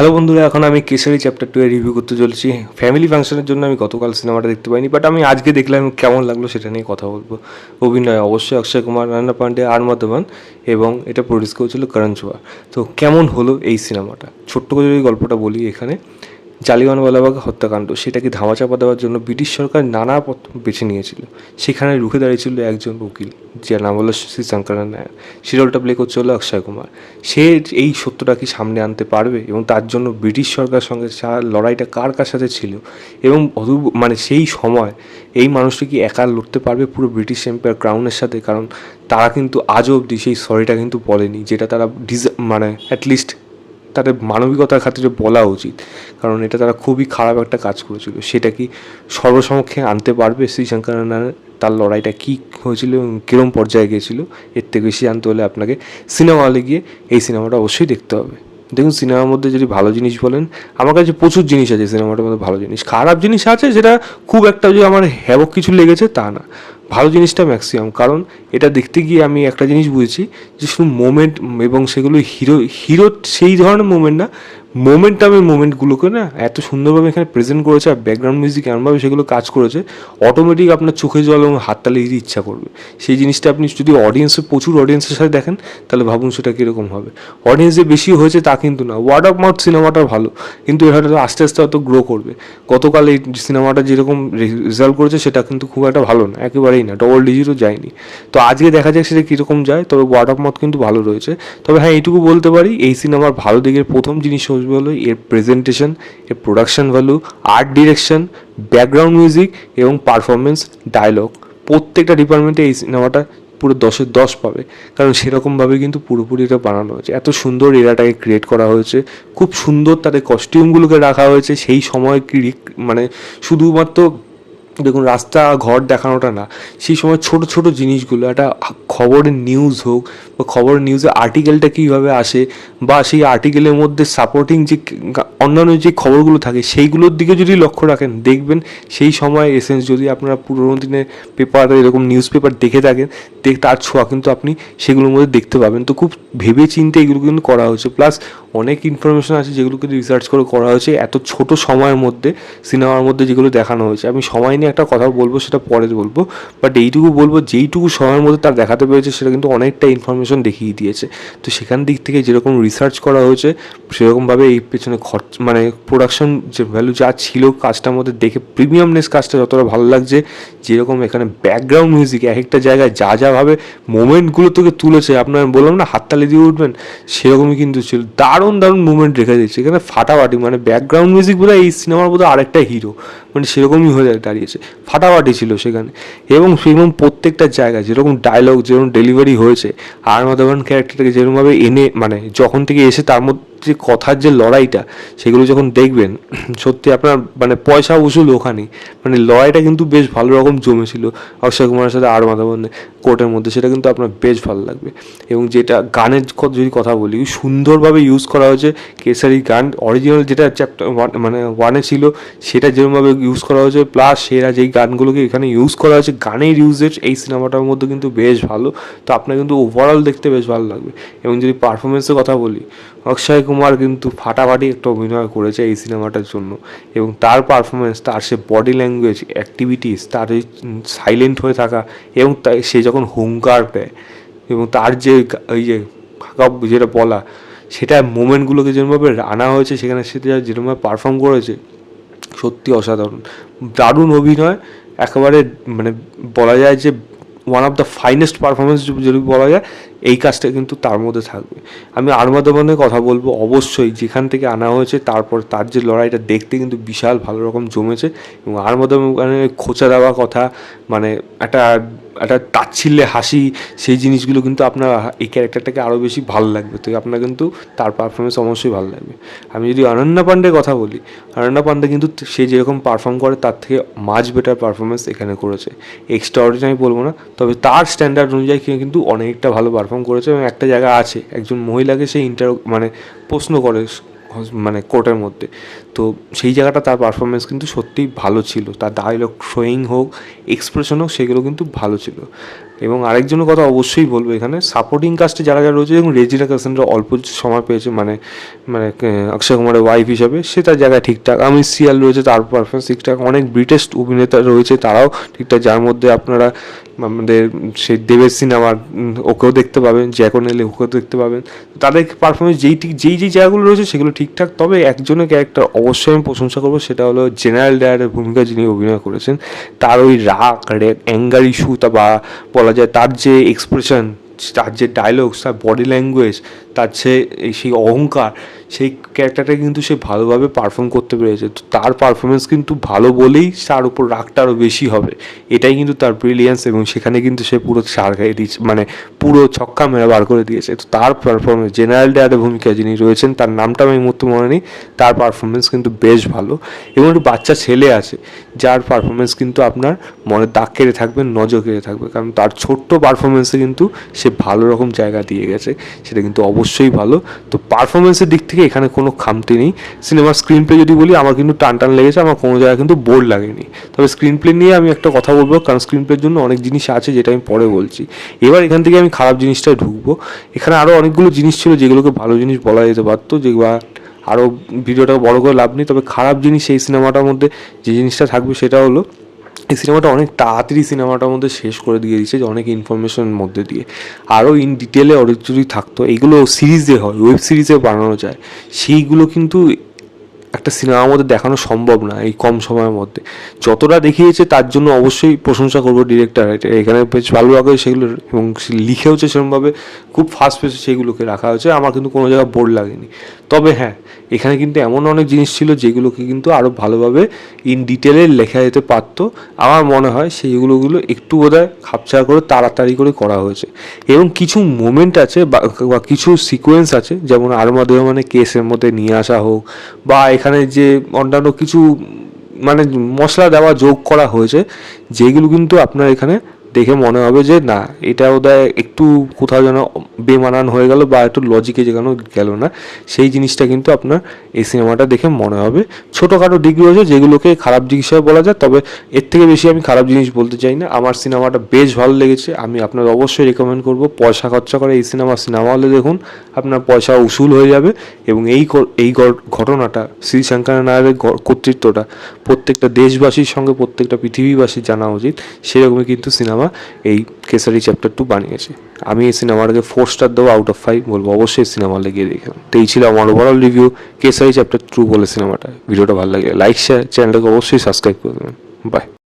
Hello বন্ধুরা, এখন আমি কেশারি চ্যাপ্টার 2 এর রিভিউ করতে চলেছি। ফ্যামিলি ফাংশনের জন্য আমি গতকাল সিনেমাটা দেখতে পাইনি, বাট আমি আজকে দেখলাম কেমন লাগলো সেটা নিয়ে কথা বলবো। অভিনয় অবশ্যই অক্ষয় কুমার, রান্না পান্ডে, আর মাধবন, এবং এটা প্রডিউস করেছিল করণ জোহর। তো কেমন হলো এই সিনেমাটা, ছোট্ট করে যদি গল্পটা বলি, এখানে জালিয়ানওয়ালাবাগ হত্যাকাণ্ড সেটাকে ধামাচাপা দেওয়ার জন্য ব্রিটিশ সরকার নানা পথ বেছে নিয়েছিল। সেখানে রুখে দাঁড়িয়েছিল একজন উকিল, যার নাম হলো শ্রী শঙ্করন নায়ার। সিরিয়ালটা প্লে করছে হলো অক্ষয় কুমার। সে এই সত্যটা কি সামনে আনতে পারবে, এবং তার জন্য ব্রিটিশ সরকারের সঙ্গে লড়াইটা কার কার সাথে ছিল, এবং মানে সেই সময় এই মানুষটি কি একা লড়তে পারবে পুরো ব্রিটিশ এম্পায়ার ক্রাউনের সাথে? কারণ তারা কিন্তু আজও অবধি সেই সরিটা কিন্তু বলেনি, যেটা তারা মানে অ্যাটলিস্ট তাদের মানবিকতার খাতিরে বলা উচিত। কারণ এটা তারা খুবই খারাপ একটা কাজ করেছিল। সেটা কি সর্বসমক্ষে আনতে পারবে শ্রী শঙ্করনারায়ণ? তার লড়াইটা কী হয়েছিল এবং কীরকম পর্যায়ে গিয়েছিল, এর থেকে বেশি জানতে হলে আপনাকে সিনেমা হলে গিয়ে এই সিনেমাটা অবশ্যই দেখতে হবে। দেখুন, সিনেমার মধ্যে যদি ভালো জিনিস বলেন, আমার কাছে প্রচুর জিনিস আছে সিনেমাটার মধ্যে। ভালো জিনিস, খারাপ জিনিস আছে, যেটা খুব একটা যে আমার হ্যাবক কিছু লেগেছে তা না। ভালো জিনিসটা ম্যাক্সিমাম, কারণ এটা দেখতে গিয়ে আমি একটা জিনিস বুঝেছি যে শুধু মোমেন্ট, এবং সেগুলো হিরো হিরো সেই ধরনের মোমেন্ট না, মোমেন্টামের মোমেন্টগুলোকে না এত সুন্দরভাবে এখানে প্রেজেন্ট করেছে, আর ব্যাকগ্রাউন্ড মিউজিক এমনভাবে সেগুলো কাজ করেছে, অটোমেটিক আপনার চোখে জল এবং হাততালি দিতে ইচ্ছা করবে। সেই জিনিসটা আপনি যদি প্রচুর অডিয়েন্সের সাথে দেখেন, তাহলে ভাবুন সেটা কীরকম হবে। অডিয়েন্স যে বেশি হয়েছে তা কিন্তু না, ওয়ার্ড অফ মাউথ সিনেমাটা ভালো, কিন্তু এটা হয়তো আস্তে আস্তে হয়তো গ্রো করবে। গতকাল এই সিনেমাটা যেরকম রেজাল্ট করেছে সেটা কিন্তু খুব একটা ভালো না, একেবারেই না, ডবল ডিজিটও যায়নি। তো আজকে দেখা যাক সেটা কীরকম যায়, তবে ওয়ার্ড অফ মাউথ কিন্তু ভালো রয়েছে। তবে হ্যাঁ, এইটুকু বলতে পারি, এই সিনেমার ভালো দিকের প্রথম জিনিস হলো এর প্রেজেন্টেশন, এর production value, art direction, background music এবং পারফরমেন্স, ডায়লগ, প্রত্যেকটা ডিপার্টমেন্টে এই সিনেমাটা পুরো 10-এর 10 পাবে। কারণ সেরকমভাবে কিন্তু পুরোপুরি এটা বানানো হয়েছে, এত সুন্দর এরাটাকে ক্রিয়েট করা হয়েছে, খুব সুন্দর তাদের কস্টিউমগুলোকে রাখা হয়েছে সেই সময় মানে শুধুমাত্র দেখুন রাস্তা ঘর দেখানোটা না, সেই সময় ছোট ছোট জিনিসগুলো, একটা খবরের নিউজ হোক বা খবরের নিউজে আর্টিকেলটা কীভাবে আসে, বা সেই আর্টিকেলের মধ্যে সাপোর্টিং যে অন্যান্য যে খবরগুলো থাকে সেইগুলোর দিকে যদি লক্ষ্য রাখেন, দেখবেন সেই সময় এসেন্স, যদি আপনারা পুরোনো দিনের পেপার এরকম নিউজ পেপার দেখে থাকেন, তার ছোঁয়া কিন্তু আপনি সেগুলোর মধ্যে দেখতে পাবেন। তো খুব ভেবে চিন্তে এগুলো কিন্তু করা হয়েছে, প্লাস অনেক ইনফরমেশন আছে যেগুলোকে রিসার্চ করে করা হয়েছে এত ছোট সময়ের মধ্যে। সিনেমার মধ্যে যেগুলো দেখানো হয়েছে, আমি সময় নিয়ে একটা কথা বলবো, সেটা পরে বলবো, বাট এইটুকু বলবো, যেইটুকু সময়ের মধ্যে তার দেখাতে পেরেছে সেটা কিন্তু অনেকটা ইনফরমেশন দেখিয়ে দিয়েছে। তো সেখান দিক থেকে যেরকম রিসার্চ করা হয়েছে, সেরকমভাবে এই পেছনে মানে প্রোডাকশন যে ভ্যালু যা ছিল কাজটার মধ্যে, দেখে প্রিমিয়ামনেস কাজটা যতটা ভালো লাগছে, যেরকম এখানে ব্যাকগ্রাউন্ড মিউজিক এক একটা জায়গায় যাভাবে মোমেন্টগুলো থেকে তুলেছে, আপনার বললাম না হাততালি দিয়ে উঠবেন, সেরকমই কিন্তু ছিল। দারুণ দারুণ মুভমেন্ট রেখে দিচ্ছে এখানে, ফাটাফাটি, মানে ব্যাকগ্রাউন্ড মিউজিক বোধ হয় এই সিনেমার বোধ হয় আরেকটা হিরো, মানে সেরকমই হয়ে দাঁড়িয়েছে, ফাটাফাটি ছিল সেখানে। এবং সেরকম প্রত্যেকটা জায়গায় যেরকম ডায়লগ, যেরকম ডেলিভারি হয়েছে, আর মাধবন ক্যারেক্টারটাকে যেরকমভাবে এনে, মানে যখন থেকে এসে তার মধ্যে যে কথার যে লড়াইটা, সেগুলো যখন দেখবেন, সত্যি আপনার মানে পয়সা উসুল ওখানেই, মানে লড়াইটা কিন্তু বেশ ভালো রকম জমেছিল অক্ষয় কুমারের সাথে আর মাধবন কোর্টের মধ্যে, সেটা কিন্তু আপনার বেশ ভালো লাগবে। এবং যেটা গানের যদি কথা বলি, সুন্দরভাবে ইউজ করা হয়েছে কেসারি গান, অরিজিনাল যেটা চ্যাপ্টার মানে 1-এ ছিল সেটা যেরকমভাবে ইউজ করা হয়েছে, প্লাস সেরা যেই গানগুলোকে এখানে ইউজ করা হয়েছে, গানের ইউজেজ এই সিনেমাটার মধ্যে কিন্তু বেশ ভালো। তো আপনার কিন্তু ওভারঅল দেখতে বেশ ভালো লাগবে। এবং যদি পারফরমেন্সের কথা বলি, অক্ষয় কুমার কিন্তু ফাটাফাটি একটা অভিনয় করেছে এই সিনেমাটার জন্য। এবং তার পারফরমেন্স, তার সে বডি ল্যাঙ্গুয়েজ, অ্যাক্টিভিটিস, তার এই সাইলেন্ট হয়ে থাকা, এবং সে যখন হুঙ্কার দেয়, এবং তার যে ওই যে যেটা বলা, সেটা মোমেন্টগুলোকে যেরকমভাবে আনা হয়েছে সেখানে, সেটা যেরকমভাবে পারফর্ম করেছে, সত্যি অসাধারণ, দারুণ অভিনয় একেবারে। মানে বলা যায় যে one of the finest performance যদি বলা যায়, এই কাজটা কিন্তু তার মধ্যে থাকবে। আমি আর মাধবনের কথা বলবো, অবশ্যই যেখান থেকে আনা হয়েছে, তারপর তার যে লড়াইটা দেখতে কিন্তু বিশাল ভালো রকম জমেছে। এবং আর মাধবনের খোঁচা দেওয়া কথা, মানে একটা একটা তাচ্ছিল্যে হাসি, সেই জিনিসগুলো কিন্তু আপনার এই ক্যারেক্টারটাকে আরও বেশি ভালো লাগবে। তো আপনার কিন্তু তার পারফরমেন্স অবশ্যই ভালো লাগবে। আমি যদি অনন্যা পান্ডের কথা বলি, অনন্যা পান্ডে কিন্তু সে যেরকম পারফর্ম করে তার থেকে মাচ বেটার পারফরমেন্স এখানে করেছে। এক্সট্রা অর্ডিনারি বলবো না, তবে তার স্ট্যান্ডার্ড অনুযায়ী কিন্তু অনেকটা ভালো পারফর্ম করেছে। এবং একটা জায়গা আছে, একজন মহিলাকে সে মানে প্রশ্ন করে মানে কোর্টের মধ্যে, তো সেই জায়গাটা তার পারফরমেন্স কিন্তু সত্যিই ভালো ছিল। তার ডায়লগ শোয়িং হোক, এক্সপ্রেশন হোক, সেগুলো কিন্তু ভালো ছিল। এবং আরেকজনের কথা অবশ্যই বলবো, এখানে সাপোর্টিং কাস্টে যারা যারা রয়েছে, এবং রেজিনা কাসান্দ্রা অল্প সময় পেয়েছে মানে মানে অক্ষয় কুমারের ওয়াইফ হিসাবে, সে তার জায়গায় ঠিকঠাক। আমি সিয়াল রয়েছে, তার পারফরমেন্স ঠিকঠাক। অনেক ব্রিটিশ অভিনেতা রয়েছে, তারাও ঠিকঠাক, যার মধ্যে আপনারা আমাদের সেই দেবের সিনেমার ওকেও দেখতে পাবেন, জ্যাকন এলে ওকেও দেখতে পাবেন। তাদের পারফরমেন্স যেই জায়গাগুলো রয়েছে সেগুলো ঠিকঠাক। তবে একজনের ক্যারেক্টার অবশ্যই আমি প্রশংসা করবো, সেটা হলো জেনারেল ডায়ারের ভূমিকা যিনি অভিনয় করেছেন। তার ওই রাগ, অ্যাঙ্গার ইস্যু, তা বা বলা যায় তার যে এক্সপ্রেশন, তার যে ডায়লগস, তার বডি ল্যাঙ্গুয়েজ, তার সেই অহংকার, সেই ক্যারেক্টারটা কিন্তু সে ভালোভাবে পারফর্ম করতে পেরেছে। তো তার পারফরমেন্স কিন্তু ভালো বলেই তার উপর রাগটা আরও বেশি হবে, এটাই কিন্তু তার ব্রিলিয়েন্স। এবং সেখানে কিন্তু সে পুরো সার গায়ে দিয়েছে, মানে পুরো ছক্কা মেরে বার করে দিয়েছে। তো তার পারফরমেন্স, জেনারেল ডায়ারের ভূমিকা যিনি রয়েছেন, তার নামটা আমি এই মুহূর্তে মনে নেই, তার পারফরমেন্স কিন্তু বেশ ভালো। এবং একটু বাচ্চা ছেলে আছে যার পারফরমেন্স কিন্তু আপনার মনে দাগ কেড়ে থাকবে, নজর কেড়ে থাকবে, কারণ তার ছোট্ট পারফরমেন্সে কিন্তু সে ভালো রকম জায়গা দিয়ে গেছে, সেটা কিন্তু অবশ্যই ভালো। তো পারফরমেন্সের দিক থেকে এখানে কোনো খামতি নেই। সিনেমার স্ক্রিন প্লে যদি বলি, আমার কিন্তু টান লেগেছে, আমার কোনো জায়গায় কিন্তু বোর লাগেনি। তবে স্ক্রিন প্লে নিয়ে আমি একটা কথা বলবো, কারণ স্ক্রিন প্লের জন্য অনেক জিনিস আছে যেটা আমি পরে বলছি। এবার এখান থেকে আমি খারাপ জিনিসটায় ঢুকবো। এখানে আরও অনেকগুলো জিনিস ছিল যেগুলোকে ভালো জিনিস বলা যেতে পারতো, যেগুলো আরও ভিডিওটা বড় করে লাভ নেই। তবে খারাপ জিনিস এই সিনেমাটার মধ্যে যে জিনিসটা থাকবে সেটা হলো, এই সিনেমাটা অনেক তাড়াতাড়ি সিনেমাটার মধ্যে শেষ করে দিয়ে দিচ্ছে, যে অনেক ইনফরমেশনের মধ্যে দিয়ে। আরও ইন ডিটেলে অনেক যদি থাকতো, এইগুলো সিরিজে হয়, ওয়েব সিরিজে বানানো যায়, সেইগুলো কিন্তু একটা সিনেমার মধ্যে দেখানো সম্ভব না এই কম সময়ের মধ্যে। যতটা দেখিয়েছে তার জন্য অবশ্যই প্রশংসা করবো ডিরেক্টর, এখানে বেশ ভালো লাগে সেগুলো, এবং লিখেওছে সেরকমভাবে, খুব ফাস্ট পেসে সেগুলোকে রাখা হয়েছে। আমার কিন্তু কোনো জায়গায় বোর লাগেনি। তবে হ্যাঁ, এখানে কিন্তু এমন অনেক জিনিস ছিল যেগুলোকে কিন্তু আরও ভালোভাবে ইন ডিটেলে লেখা যেতে পারতো। আমার মনে হয় সেইগুলো একটু বোধহয় খাপছাড়া করে তাড়াতাড়ি করে করা হয়েছে। এবং কিছু মোমেন্ট আছে বা কিছু সিকোয়েন্স আছে, যেমন মানে কেসের মধ্যে নিয়ে আসা হোক, বা এখানে যে অন্যান্য কিছু মানে মশলা দেওয়া যোগ করা হয়েছে, যেগুলো কিন্তু আপনার এখানে দেখে মনে হবে যে না, এটা বোধহয় একটু কোথাও যেন বেমানান হয়ে গেল, বা একটু লজিকে যেখানে গেল না, সেই জিনিসটা কিন্তু আপনার এই সিনেমাটা দেখে মনে হবে। ছোটোখাটো দিক রয়েছে যেগুলোকে খারাপ দিক হিসেবে বলা যায়, তবে এর থেকে বেশি আমি খারাপ জিনিস বলতে চাই না। আমার সিনেমাটা বেশ ভালো লেগেছে, আমি আপনার অবশ্যই রেকমেন্ড করবো পয়সা খরচা করে এই সিনেমা হলে দেখুন, আপনার পয়সা উসুল হয়ে যাবে। এবং এই ঘটনাটা, শ্রী শঙ্কর নায়ারের কর্তৃত্বটা প্রত্যেকটা দেশবাসীর সঙ্গে প্রত্যেকটা পৃথিবীবাসীর জানা উচিত, সেরকমই কিন্তু সিনেমা এই কেসারি চ্যাপ্টার 2 বানিয়েছে। আমি এই সিনেমাটাকে 4 স্টার দেবো আউট অফ 5, বলবো অবশ্যই সিনেমা লেগে দেখুন। তো এই ছিল আমার ওভারঅল রিভিউ কেসারি চ্যাপ্টার 2 বলে সিনেমাটা। ভিডিওটা ভালো লাগে লাইক শেয়ার, চ্যানেলটাকে অবশ্যই সাবস্ক্রাইব করে দেবেন। বাই।